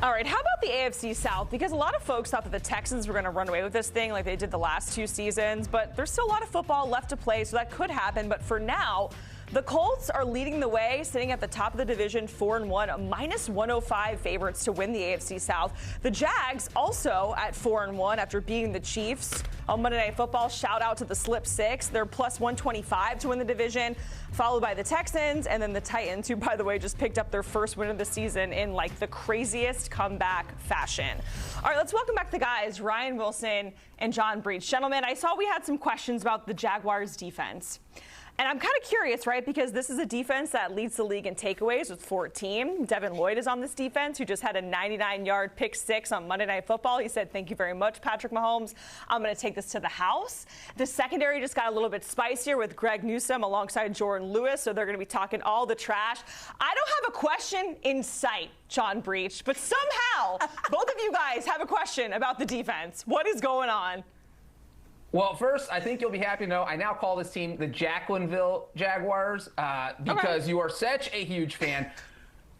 All right, how about the AFC South? Because a lot of folks thought that the Texans were going to run away with this thing like they did the last two seasons, but there's still a lot of football left to play, so that could happen. But for now, the Colts are leading the way, sitting at the top of the division, 4-1, minus 105 favorites to win the AFC South. The Jags also at 4-1 after beating the Chiefs on Monday Night Football. Shout out to the Slip Six. They're plus 125 to win the division, followed by the Texans and then the Titans, who, by the way, just picked up their first win of the season in like the craziest comeback fashion. All right, let's welcome back the guys, Ryan Wilson and John Breech. Gentlemen, I saw we had some questions about the Jaguars defense. And I'm kind of curious, right, because this is a defense that leads the league in takeaways with 14. Devin Lloyd is on this defense, who just had a 99-yard pick six on Monday Night Football. He said, "Thank you very much, Patrick Mahomes. I'm going to take this to the house." The secondary just got a little bit spicier with Greg Newsome alongside Jordan Lewis, so they're going to be talking all the trash. I don't have a question in sight, John Breech, but somehow both of you guys have a question about the defense. What is going on? Well, first, I think you'll be happy to know I now call this team the Jacksonville Jaguars because you are such a huge fan.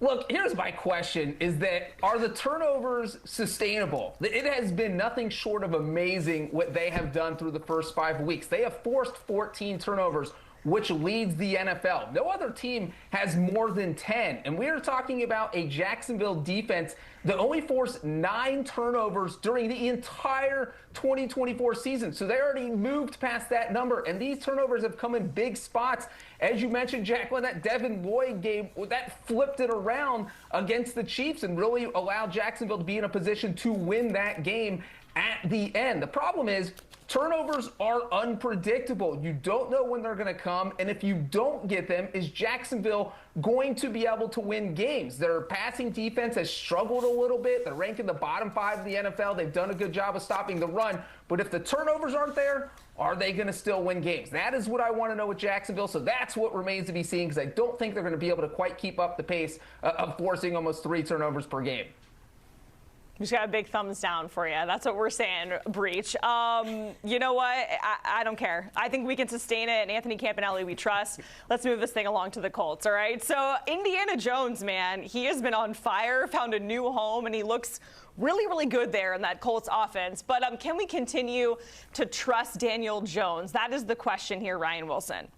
Look, here's my question, is that are the turnovers sustainable? It has been nothing short of amazing what they have done through the first 5 weeks. They have forced 14 turnovers, which leads the NFL. No other team has more than 10. And we are talking about a Jacksonville defense that only forced 9 turnovers during the entire 2024 season. So they already moved past that number. And these turnovers have come in big spots. As you mentioned, Jacqueline, that Devin Lloyd game, that flipped it around against the Chiefs and really allowed Jacksonville to be in a position to win that game at the end. The problem is, turnovers are unpredictable. You don't know when they're going to come, and if you don't get them, is Jacksonville going to be able to win games? Their passing defense has struggled a little bit. They're ranked in the bottom 5 of the NFL. They've done a good job of stopping the run, but if the turnovers aren't there, are they going to still win games? That is what I want to know with Jacksonville, so that's what remains to be seen, because I don't think they're going to be able to quite keep up the pace of forcing almost 3 turnovers per game. Just got a big thumbs down for you. That's what we're saying, Breech. You know what? I don't care. I think we can sustain it, and Anthony Campanelli we trust. Let's move this thing along to the Colts, all right? So Indiana Jones, man, he has been on fire, found a new home, and he looks really, really good there in that Colts offense. But can we continue to trust Daniel Jones? That is the question here, Ryan Wilson.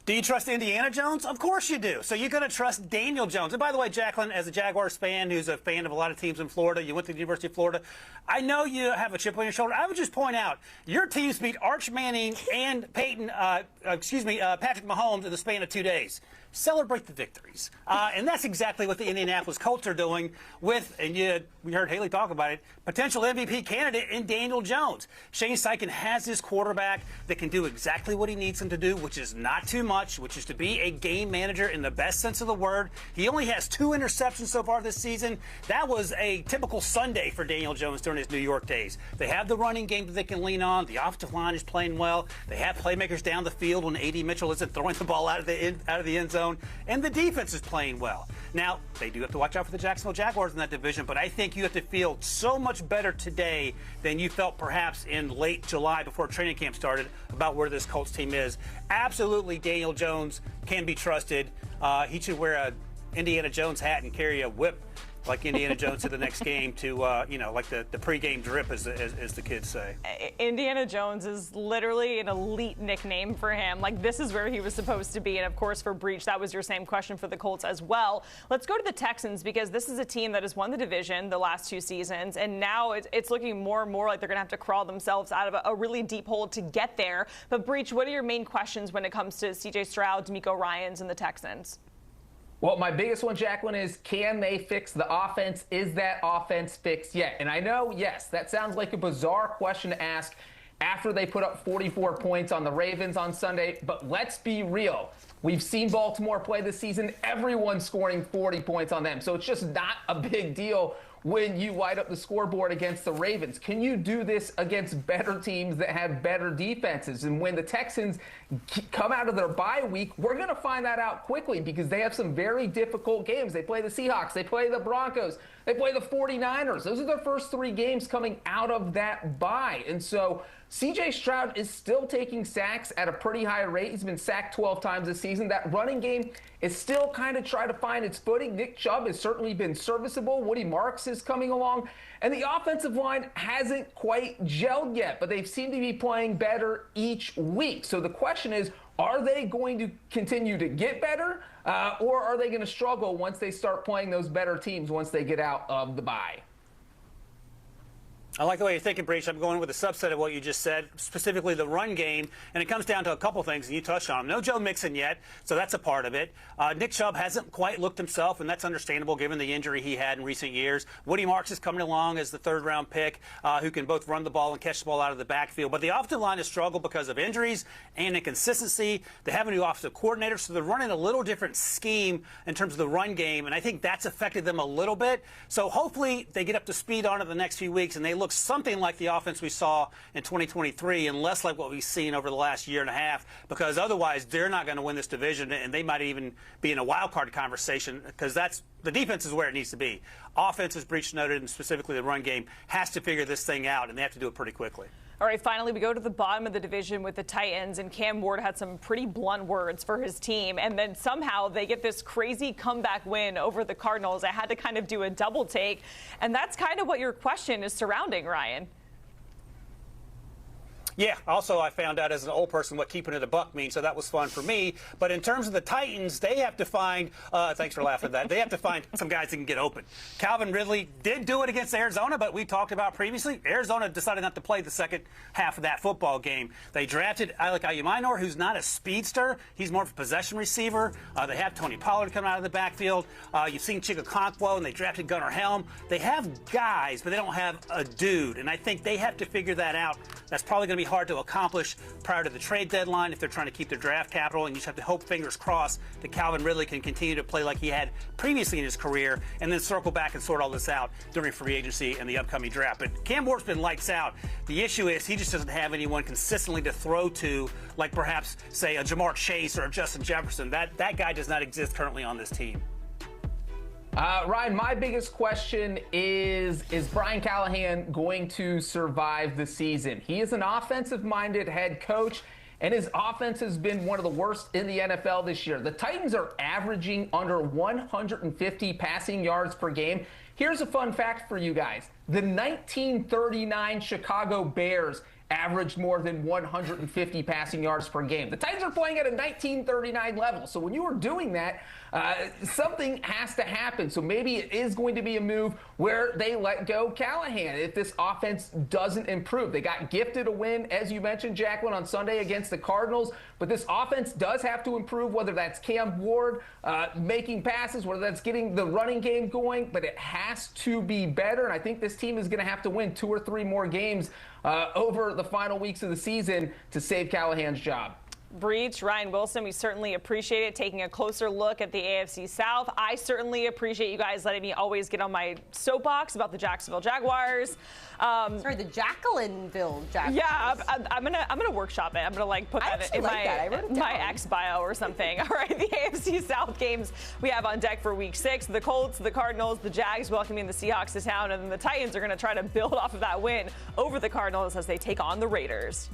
Do you trust Indiana Jones? Of course you do. So you're going to trust Daniel Jones. And by the way, Jacqueline, as a Jaguars fan who's a fan of a lot of teams in Florida, you went to the University of Florida, I know you have a chip on your shoulder. I would just point out, your teams beat Arch Manning and Patrick Mahomes in the span of 2 days. Celebrate the victories. And that's exactly what the Indianapolis Colts are doing with, and we heard Haley talk about it, potential MVP candidate in Daniel Jones. Shane Steichen has his quarterback that can do exactly what he needs him to do, which is not too much, which is to be a game manager in the best sense of the word. He only has 2 interceptions so far this season. That was a typical Sunday for Daniel Jones during his New York days. They have the running game that they can lean on. The offensive line is playing well. They have playmakers down the field when A.D. Mitchell isn't throwing the ball out of the end zone. And the defense is playing well. Now, they do have to watch out for the Jacksonville Jaguars in that division, but I think you have to feel so much better today than you felt perhaps in late July before training camp started about where this Colts team is. Absolutely, Daniel Jones can be trusted. He should wear a Indiana Jones hat and carry a whip like Indiana Jones to the next game to, like the pregame drip, as the kids say. Indiana Jones is literally an elite nickname for him. Like, this is where he was supposed to be. And, of course, for Breech, that was your same question for the Colts as well. Let's go to the Texans, because this is a team that has won the division the last 2 seasons. And now it's looking more and more like they're going to have to crawl themselves out of a really deep hole to get there. But, Breech, what are your main questions when it comes to C.J. Stroud, D'Amico Ryans, and the Texans? Well, my biggest one, Jacqueline, is can they fix the offense? Is that offense fixed yet? And I know, yes, that sounds like a bizarre question to ask after they put up 44 points on the Ravens on Sunday, but let's be real. We've seen Baltimore play this season. Everyone's scoring 40 points on them, so it's just not a big deal when you light up the scoreboard against the Ravens. Can you do this against better teams that have better defenses? And when the Texans come out of their bye week, we're going to find that out quickly, because they have some very difficult games. They play the Seahawks, they play the Broncos, they play the 49ers. Those are their first 3 games coming out of that bye. And so C.J. Stroud is still taking sacks at a pretty high rate. He's been sacked 12 times this season. That running game is still kind of trying to find its footing. Nick Chubb has certainly been serviceable. Woody Marks is coming along. And the offensive line hasn't quite gelled yet, but they seem to be playing better each week. So the question is, are they going to continue to get better, or are they going to struggle once they start playing those better teams once they get out of the bye? I like the way you're thinking, Breech. I'm going with a subset of what you just said, specifically the run game, and it comes down to a couple things, and you touched on them. No Joe Mixon yet, so that's a part of it. Nick Chubb hasn't quite looked himself, and that's understandable given the injury he had in recent years. Woody Marks is coming along as the third-round pick who can both run the ball and catch the ball out of the backfield. But the offensive line has struggled because of injuries and inconsistency. They have a new offensive coordinator, so they're running a little different scheme in terms of the run game, and I think that's affected them a little bit. So hopefully they get up to speed on it the next few weeks, and they look something like the offense we saw in 2023 and less like what we've seen over the last year and a half, because otherwise they're not going to win this division, and they might even be in a wild card conversation, because that's the defense is where it needs to be. Offense, as Breech noted, and specifically the run game, has to figure this thing out, and they have to do it pretty quickly. All right, finally, we go to the bottom of the division with the Titans, and Cam Ward had some pretty blunt words for his team, and then somehow they get this crazy comeback win over the Cardinals. I had to kind of do a double take, and that's kind of what your question is surrounding, Ryan. Yeah, also I found out as an old person what keeping it a buck means, so that was fun for me. But in terms of the Titans, they have to find, thanks for laughing at that, they have to find some guys that can get open. Calvin Ridley did do it against Arizona, but we talked about previously, Arizona decided not to play the second half of that football game. They drafted Alec Ayuminor, who's not a speedster. He's more of a possession receiver. They have Tony Pollard coming out of the backfield. You've seen Chigakonkwo, and they drafted Gunnar Helm. They have guys, but they don't have a dude, and I think they have to figure that out. That's probably going to be hard to accomplish prior to the trade deadline if they're trying to keep their draft capital, and you just have to hope, fingers crossed, that Calvin Ridley can continue to play like he had previously in his career, and then circle back and sort all this out during free agency and the upcoming draft. But Cam Ward's been lights out. The issue is he just doesn't have anyone consistently to throw to, like perhaps, say, a Jamar Chase or a Justin Jefferson. That guy does not exist currently on this team. Ryan, my biggest question is Brian Callahan going to survive the season? He is an offensive-minded head coach, and his offense has been one of the worst in the NFL this year. The Titans are averaging under 150 passing yards per game. Here's a fun fact for you guys. The 1939 Chicago Bears averaged more than 150 passing yards per game. The Titans are playing at a 1939 level. So when you are doing that, something has to happen. So maybe it is going to be a move where they let go Callahan if this offense doesn't improve. They got gifted a win, as you mentioned, Jacqueline, on Sunday against the Cardinals. But this offense does have to improve, whether that's Cam Ward making passes, whether that's getting the running game going. But it has to be better. And I think this team is going to have to win 2 or 3 more games over the final weeks of the season to save Callahan's job. Breech, Ryan Wilson, we certainly appreciate it, taking a closer look at the AFC South. I certainly appreciate you guys letting me always get on my soapbox about the Jacksonville Jaguars. Sorry, the Jacquelineville Jaguars. Yeah, I'm gonna workshop it. I'm gonna like put that in my X bio or something. All right, the AFC South games we have on deck for Week 6: the Colts, the Cardinals, the Jags welcoming the Seahawks to town, and then the Titans are gonna try to build off of that win over the Cardinals as they take on the Raiders.